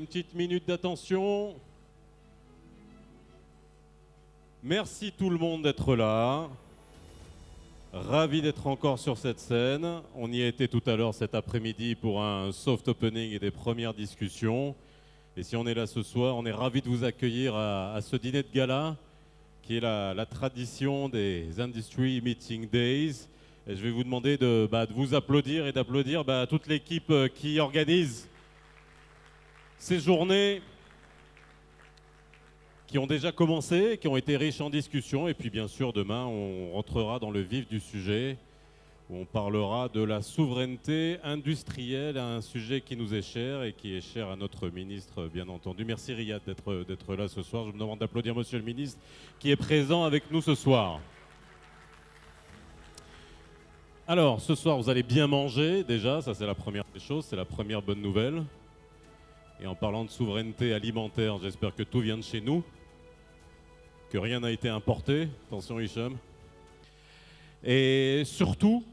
une petite minute d'attention. Merci tout le monde d'être là. Ravi d'être encore sur cette scène. On y a été tout à l'heure cet après-midi pour un soft opening et des premières discussions. Et si on est là ce soir, on est ravi de vous accueillir à ce dîner de gala qui est la tradition des Industry Meeting Days. Et je vais vous demander de vous applaudir et d'applaudir toute l'équipe qui organise ces journées qui ont déjà commencé, qui ont été riches en discussions. Et puis bien sûr, demain, on rentrera dans le vif du sujet, où on parlera de la souveraineté industrielle, un sujet qui nous est cher et qui est cher à notre ministre, bien entendu. Merci Riyad d'être là ce soir. Je me demande d'applaudir Monsieur le ministre, qui est présent avec nous ce soir. Alors, ce soir, vous allez bien manger, déjà, ça c'est la première des choses, c'est la première bonne nouvelle. Et en parlant de souveraineté alimentaire, j'espère que tout vient de chez nous, que rien n'a été importé. Attention Hicham. Et surtout,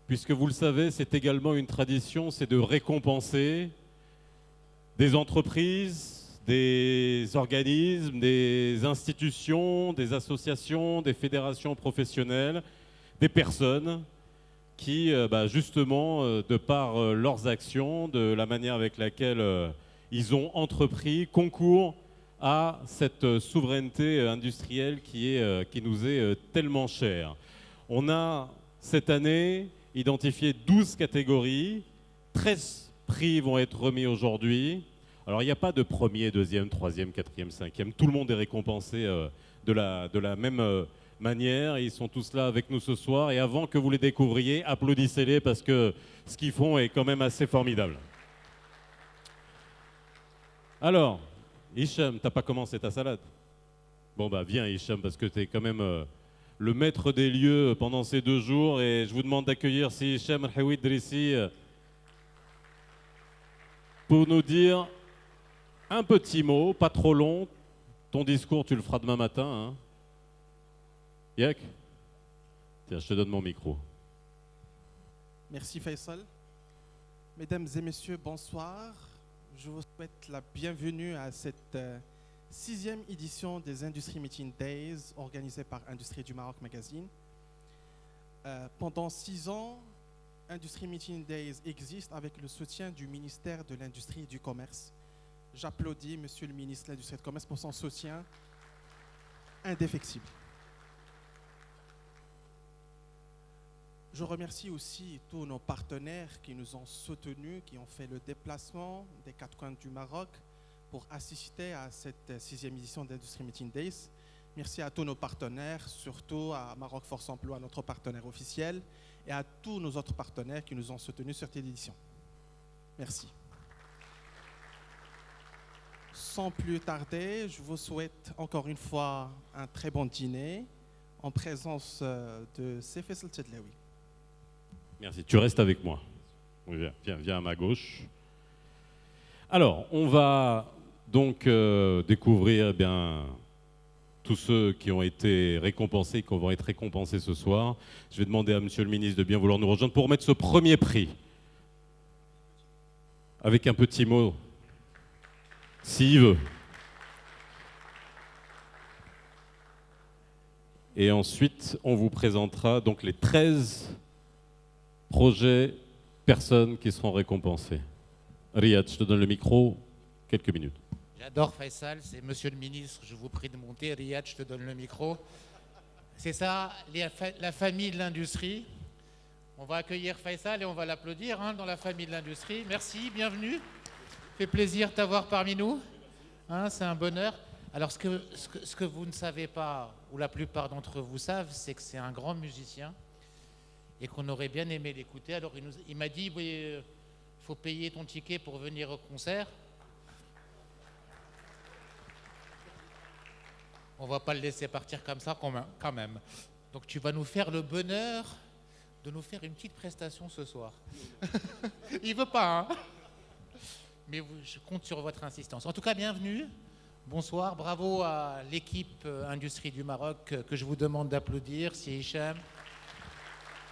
puisque vous le savez, c'est également une tradition, c'est de récompenser des entreprises, des organismes, des institutions, des associations, des fédérations professionnelles, des personnes qui, justement, de par leurs actions, de la manière avec laquelle ils ont entrepris, concourent à cette souveraineté industrielle qui nous est tellement chère. On a cette année identifié 12 catégories, 13 prix vont être remis aujourd'hui. Alors il n'y a pas de premier, deuxième, troisième, quatrième, cinquième, tout le monde est récompensé de la même manière. Ils sont tous là avec nous ce soir et avant que vous les découvriez, applaudissez-les parce que ce qu'ils font est quand même assez formidable. Alors, Hicham, t'as pas commencé ta salade? Bon viens Hicham parce que t'es quand même le maître des lieux pendant ces 2 jours et je vous demande d'accueillir si Hicham Al-Haoui Drissi pour nous dire un petit mot, pas trop long. Ton discours tu le feras demain matin, hein. Yak? Tiens, je te donne mon micro. Merci Faisal. Mesdames et messieurs, bonsoir. Je vous souhaite la bienvenue à cette 6e édition des Industry Meeting Days organisée par Industrie du Maroc Magazine. Pendant 6 ans, Industry Meeting Days existe avec le soutien du ministère de l'Industrie et du Commerce. J'applaudis Monsieur le ministre de l'Industrie et du Commerce pour son soutien indéfectible. Je remercie aussi tous nos partenaires qui nous ont soutenus, qui ont fait le déplacement des 4 coins du Maroc pour assister à cette 6e édition d'Industry Meeting Days. Merci à tous nos partenaires, surtout à Maroc Force Emploi, notre partenaire officiel, et à tous nos autres partenaires qui nous ont soutenus sur cette édition. Merci. Sans plus tarder, je vous souhaite encore une fois un très bon dîner en présence de Faisal Tedlaoui. Merci, tu restes avec moi. Viens à ma gauche. Alors, on va donc découvrir tous ceux qui ont été récompensés, qui vont être récompensés ce soir. Je vais demander à Monsieur le ministre de bien vouloir nous rejoindre pour remettre ce premier prix. Avec un petit mot, s'il veut. Et ensuite, on vous présentera donc les 13 projets, personnes qui seront récompensées. Riyad, je te donne le micro, quelques minutes. J'adore Faisal, c'est Monsieur le ministre, je vous prie de monter. Riyad, je te donne le micro. C'est ça, la famille de l'industrie. On va accueillir Faisal et on va l'applaudir dans la famille de l'industrie. Merci, bienvenue. Fait plaisir de t'avoir parmi nous. C'est un bonheur. Alors, ce que vous ne savez pas, ou la plupart d'entre vous savent, c'est que c'est un grand musicien et qu'on aurait bien aimé l'écouter. Alors, il m'a dit, il faut payer ton ticket pour venir au concert. On ne va pas le laisser partir comme ça quand même. Donc, tu vas nous faire le bonheur de nous faire une petite prestation ce soir. Il ne veut pas, mais je compte sur votre insistance. En tout cas, bienvenue. Bonsoir, bravo à l'équipe Industrie du Maroc que je vous demande d'applaudir, c'est Hicham.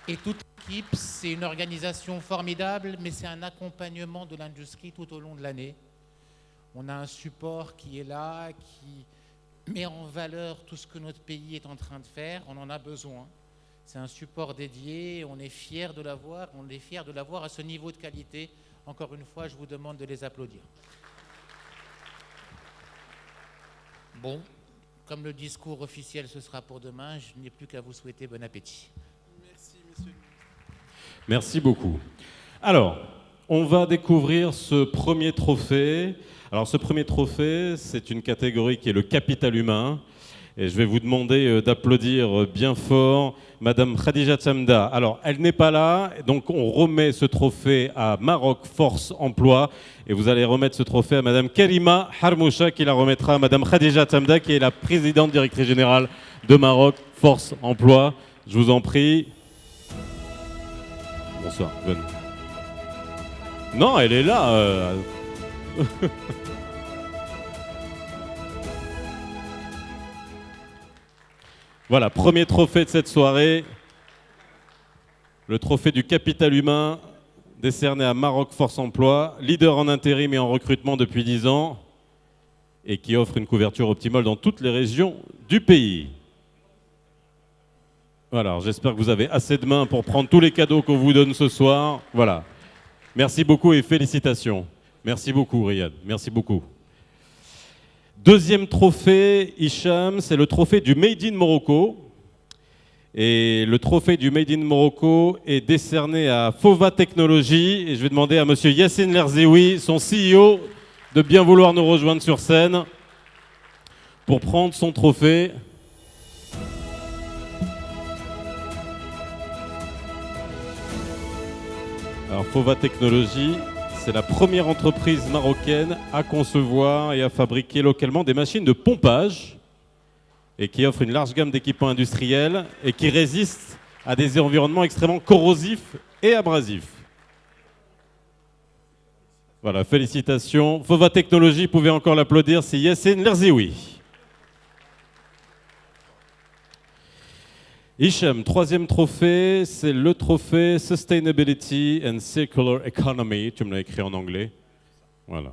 Et toute l'équipe, c'est une organisation formidable, mais c'est un accompagnement de l'industrie tout au long de l'année. On a un support qui est là, qui met en valeur tout ce que notre pays est en train de faire. On en a besoin. C'est un support dédié, on est fiers de l'avoir, on est fiers de l'avoir à ce niveau de qualité. Encore une fois, je vous demande de les applaudir. Bon, comme le discours officiel ce sera pour demain, je n'ai plus qu'à vous souhaiter bon appétit. Merci, monsieur le ministre. Merci beaucoup. Alors, on va découvrir ce premier trophée. Alors, ce premier trophée, c'est une catégorie qui est le capital humain. Et je vais vous demander d'applaudir bien fort Madame Khadija Tchamda. Alors, elle n'est pas là, donc on remet ce trophée à Maroc Force Emploi. Et vous allez remettre ce trophée à Madame Karima Harmoucha, qui la remettra à Madame Khadija Tchamda, qui est la présidente directrice générale de Maroc Force Emploi. Je vous en prie. Bonsoir, venez. Non, elle est là. Voilà, premier trophée de cette soirée, le trophée du capital humain décerné à Maroc Force Emploi, leader en intérim et en recrutement depuis 10 ans et qui offre une couverture optimale dans toutes les régions du pays. Voilà, j'espère que vous avez assez de mains pour prendre tous les cadeaux qu'on vous donne ce soir. Voilà, merci beaucoup et félicitations. Merci beaucoup Riyad, merci beaucoup. Deuxième trophée, Hicham, c'est le trophée du Made in Morocco. Et le trophée du Made in Morocco est décerné à Fova Technologies. Et je vais demander à monsieur Yassine Lerzeoui, son CEO, de bien vouloir nous rejoindre sur scène pour prendre son trophée. Alors Fova Technologies, c'est la première entreprise marocaine à concevoir et à fabriquer localement des machines de pompage et qui offre une large gamme d'équipements industriels et qui résistent à des environnements extrêmement corrosifs et abrasifs. Voilà, félicitations. Fova Technologies, vous pouvez encore l'applaudir, c'est Yassine Lerzeoui. Hicham, troisième trophée, c'est le trophée Sustainability and Circular Economy. Tu me l'as écrit en anglais. Voilà.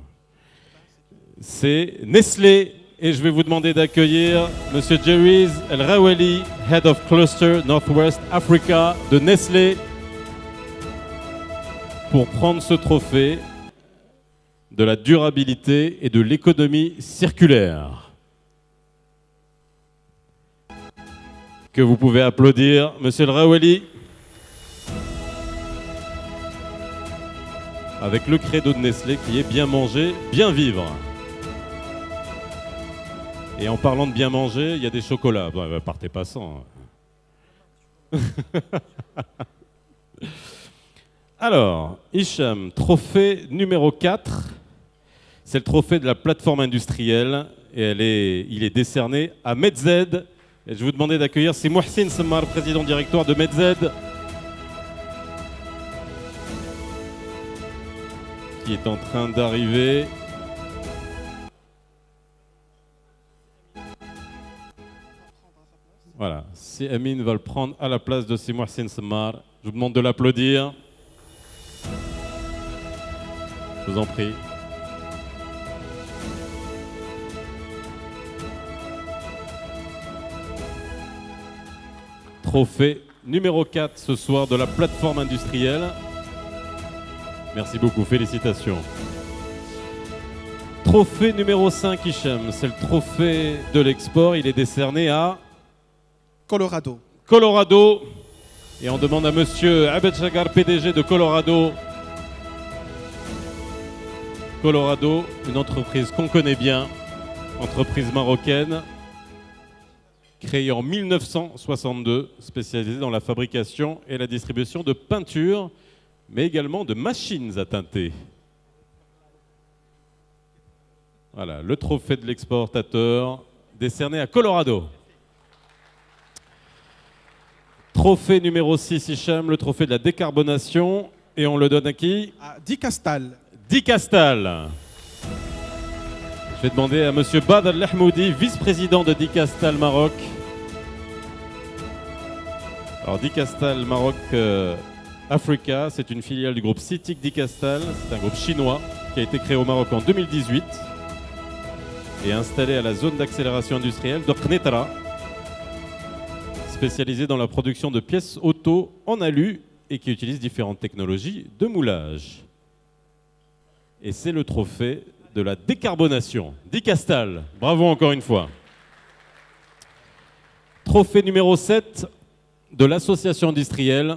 C'est Nestlé. Et je vais vous demander d'accueillir Monsieur Jeriz El Rawali, Head of Cluster Northwest Africa de Nestlé, pour prendre ce trophée de la durabilité et de l'économie circulaire. Que vous pouvez applaudir, Monsieur El Rawali, avec le credo de Nestlé qui est bien manger, bien vivre. Et en parlant de bien manger, il y a des chocolats. Bon, partez pas sans. Alors, Hicham, trophée numéro 4, c'est le trophée de la plateforme industrielle et il est décerné à Medz. Et je vous demandais d'accueillir Mouhsin Semmar, président directoire de Medz, qui est en train d'arriver. Voilà, si Amin va le prendre à la place de Mouhsin Semmar, je vous demande de l'applaudir. Je vous en prie. Trophée numéro 4 ce soir de la plateforme industrielle. Merci beaucoup, félicitations. Trophée numéro 5, Hicham, c'est le trophée de l'export. Il est décerné à Colorado. Colorado. Et on demande à monsieur Abed Chagar, PDG de Colorado. Colorado, une entreprise qu'on connaît bien, entreprise marocaine, créée en 1962, spécialisée dans la fabrication et la distribution de peintures, mais également de machines à teinter. Voilà, le trophée de l'exportateur décerné à Colorado. Trophée numéro 6, Hicham, le trophée de la décarbonation. Et on le donne à qui? À Dicastal. Dicastal. Je vais demander à monsieur Badr Al-Lahmoudi, vice-président de Dicastal Maroc. Alors Dicastal Maroc Africa, c'est une filiale du groupe CITIC Dicastal. C'est un groupe chinois qui a été créé au Maroc en 2018 est installé à la zone d'accélération industrielle de Qnitra, spécialisée dans la production de pièces auto en alu et qui utilise différentes technologies de moulage. Et c'est le trophée de la décarbonation. Dicastal, bravo encore une fois. Trophée numéro 7 de l'association industrielle.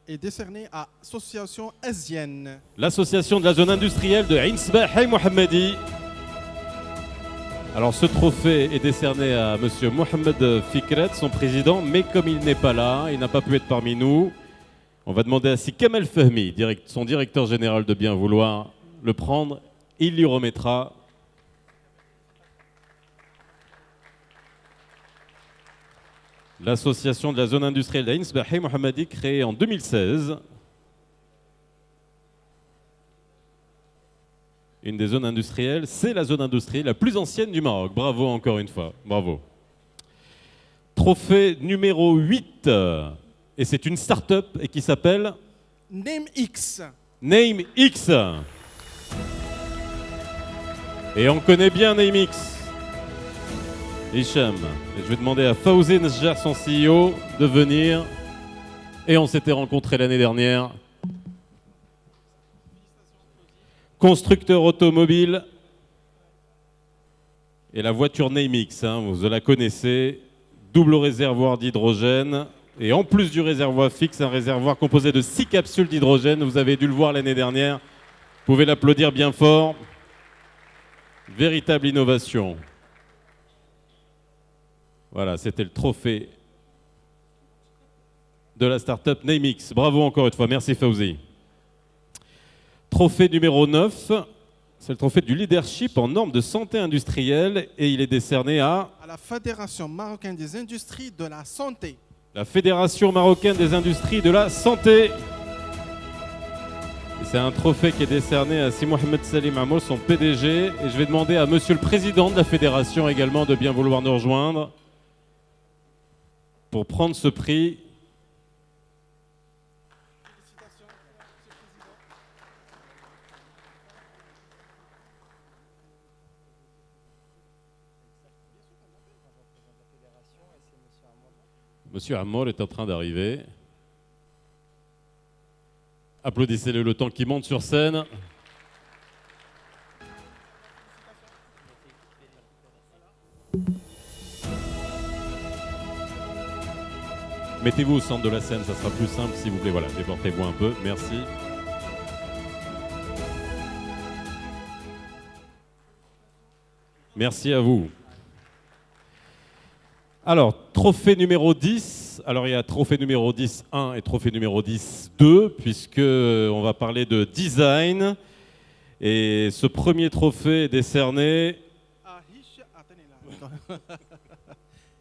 Et décerné à Association Asienne. L'association de la zone industrielle de Ain Sebah Hay Mohammadi. Alors ce trophée est décerné à monsieur Mohamed Fikret, son président, mais comme il n'est pas là, il n'a pas pu être parmi nous, on va demander à Si Kamel Fahmi, son directeur général, de bien vouloir le prendre. Il lui remettra. L'association de la zone industrielle d'Ain Sebah Hay Mohammadi, créée en 2016. Une des zones industrielles, c'est la zone industrielle la plus ancienne du Maroc. Bravo encore une fois, bravo. Trophée numéro 8, et c'est une start-up et qui s'appelle NameX. NameX. Et on connaît bien NameX. Hicham, je vais demander à Fawzi Nesjar, son CEO, de venir. Et on s'était rencontrés l'année dernière. Constructeur automobile. Et la voiture NameX, vous la connaissez. Double réservoir d'hydrogène. Et en plus du réservoir fixe, un réservoir composé de 6 capsules d'hydrogène. Vous avez dû le voir l'année dernière. Vous pouvez l'applaudir bien fort. Véritable innovation. Voilà, c'était le trophée de la start-up NameX. Bravo encore une fois, merci Fawzi. Trophée numéro 9, c'est le trophée du leadership en normes de santé industrielle et il est décerné à la Fédération marocaine des industries de la santé. La Fédération marocaine des industries de la santé. C'est un trophée qui est décerné à Si Mohamed Salim Amoul, son PDG. Et je vais demander à monsieur le président de la fédération également de bien vouloir nous rejoindre pour prendre ce prix. Monsieur Amoul est en train d'arriver. Applaudissez-le le temps qu'il monte sur scène. Mettez-vous au centre de la scène, ça sera plus simple s'il vous plaît. Voilà, déportez-vous un peu, merci. Merci à vous. Alors, trophée numéro 10. Alors, il y a trophée numéro 10 1 et trophée numéro 10 2, puisque on va parler de design. Et ce premier trophée est décerné à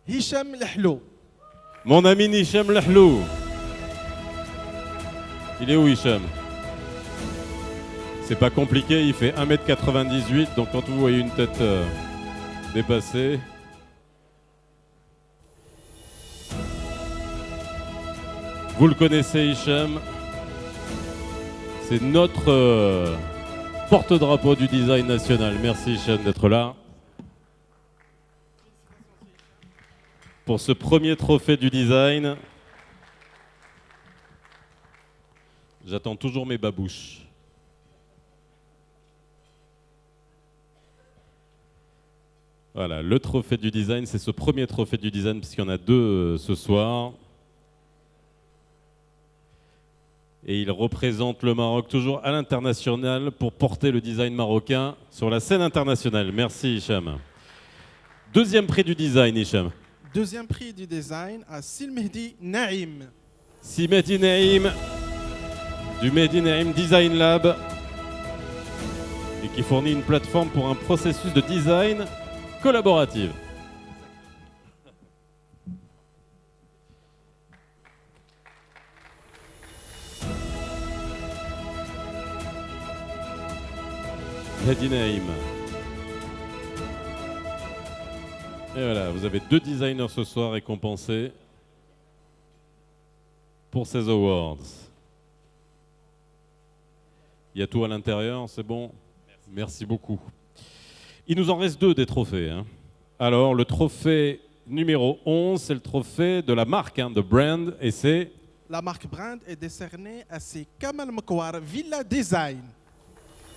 Hicham Lahlou. Mon ami Hicham Lahlou. Il est où Hicham? C'est pas compliqué, il fait 1m98, donc quand vous voyez une tête dépassée. Vous le connaissez Hicham. C'est notre porte-drapeau du design national. Merci Hicham d'être là. Pour ce premier trophée du design. J'attends toujours mes babouches. Voilà, le trophée du design, c'est ce premier trophée du design, puisqu'il y en a deux ce soir. Et il représente le Maroc toujours à l'international pour porter le design marocain sur la scène internationale. Merci Hicham. Deuxième prix du design, Hicham. Deuxième prix du design à Silmehdi Naïm. Silmehdi Naïm, du Mehdi Naïm Design Lab, et qui fournit une plateforme pour un processus de design collaboratif. Mehdi Naïm. Et voilà, vous avez deux designers ce soir récompensés pour ces awards. Il y a tout à l'intérieur, c'est bon? Merci beaucoup. Il nous en reste 2 des trophées, hein. Alors, le trophée numéro 11, c'est le trophée de la marque, hein, de brand, et c'est... La marque Brand est décernée à c'est Kamal Mkwar Villa Design.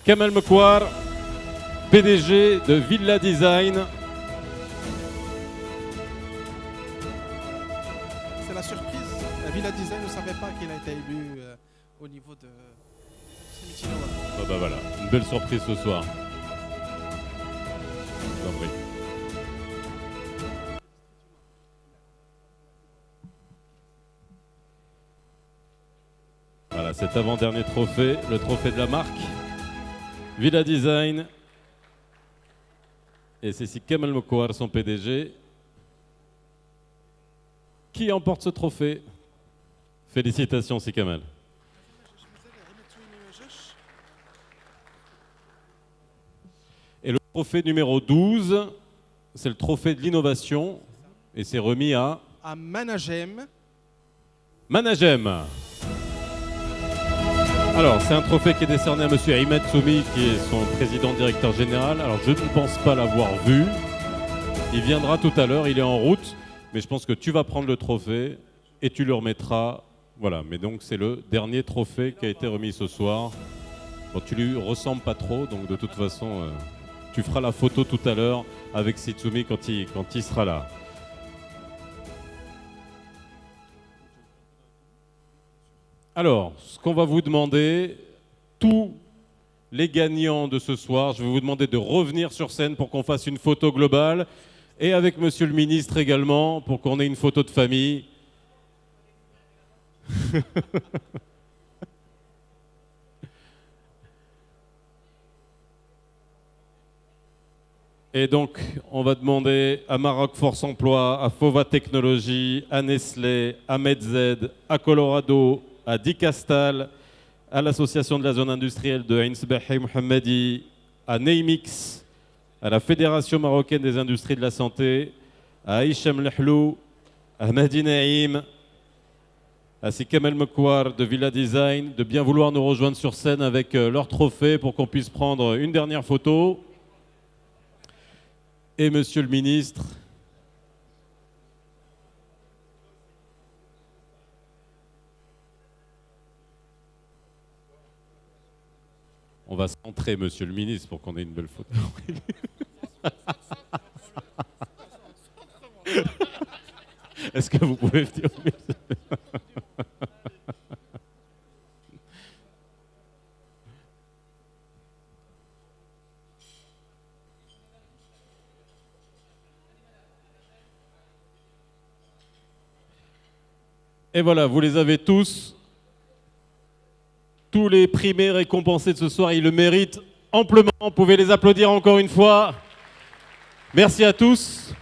Kamal Mkwar, PDG de Villa Design. C'est la surprise. Villa Design ne savait pas qu'il a été élu au niveau de Smithino. Ah bah voilà, une belle surprise ce soir. Je vous en prie. Voilà, cet avant-dernier trophée, le trophée de la marque Villa Design. Et c'est ici Kamal Mkwar, son PDG, qui emporte ce trophée. Félicitations, si Kamal. Et le trophée numéro 12, c'est le trophée de l'innovation et c'est remis à Managem. Managem. Alors, c'est un trophée qui est décerné à monsieur Ahmed Soumi, qui est son président directeur général. Alors, je ne pense pas l'avoir vu. Il viendra tout à l'heure, il est en route, mais je pense que tu vas prendre le trophée et tu le remettras. Voilà, mais donc c'est le dernier trophée qui a été remis ce soir. Bon, tu lui ressembles pas trop, donc de toute façon, tu feras la photo tout à l'heure avec Sitsumi quand il sera là. Alors, ce qu'on va vous demander, tous les gagnants de ce soir, je vais vous demander de revenir sur scène pour qu'on fasse une photo globale et avec monsieur le ministre également pour qu'on ait une photo de famille. Et donc, on va demander à Maroc Force Emploi, à Fova Technologies, à Nestlé, à MedZ, à Colorado, à Dicastal, à l'association de la zone industrielle de Ain Sebahi Mohammadi, à Neymix, à la Fédération marocaine des industries de la santé, à Hicham Lehlou, à Mahdi Naïm, à Kamal Mkwar de Villa Design, de bien vouloir nous rejoindre sur scène avec leur trophée pour qu'on puisse prendre une dernière photo. Et monsieur le ministre, on va centrer monsieur le ministre pour qu'on ait une belle photo. Est-ce que vous pouvez venir? Et voilà, vous les avez tous. Tous les primés récompensés de ce soir, ils le méritent amplement. Vous pouvez les applaudir encore une fois. Merci à tous.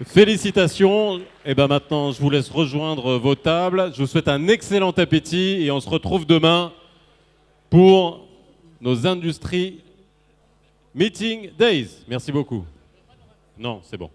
Félicitations. Et bien maintenant, je vous laisse rejoindre vos tables. Je vous souhaite un excellent appétit et on se retrouve demain pour nos Industries Meeting Days. Merci beaucoup. Non, c'est bon.